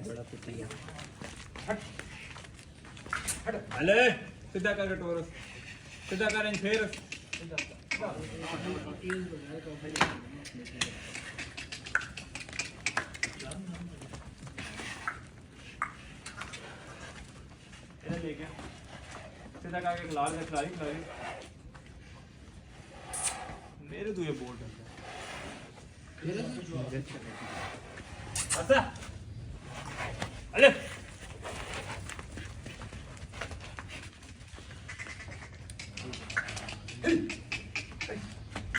बड़ा पिटिया हट हट अले सीधा कर टोरस सीधा कर इन फिर इधर लेके सीधा करके खिला दे खिला मेरे तो ये बोल्ट है अच्छा अले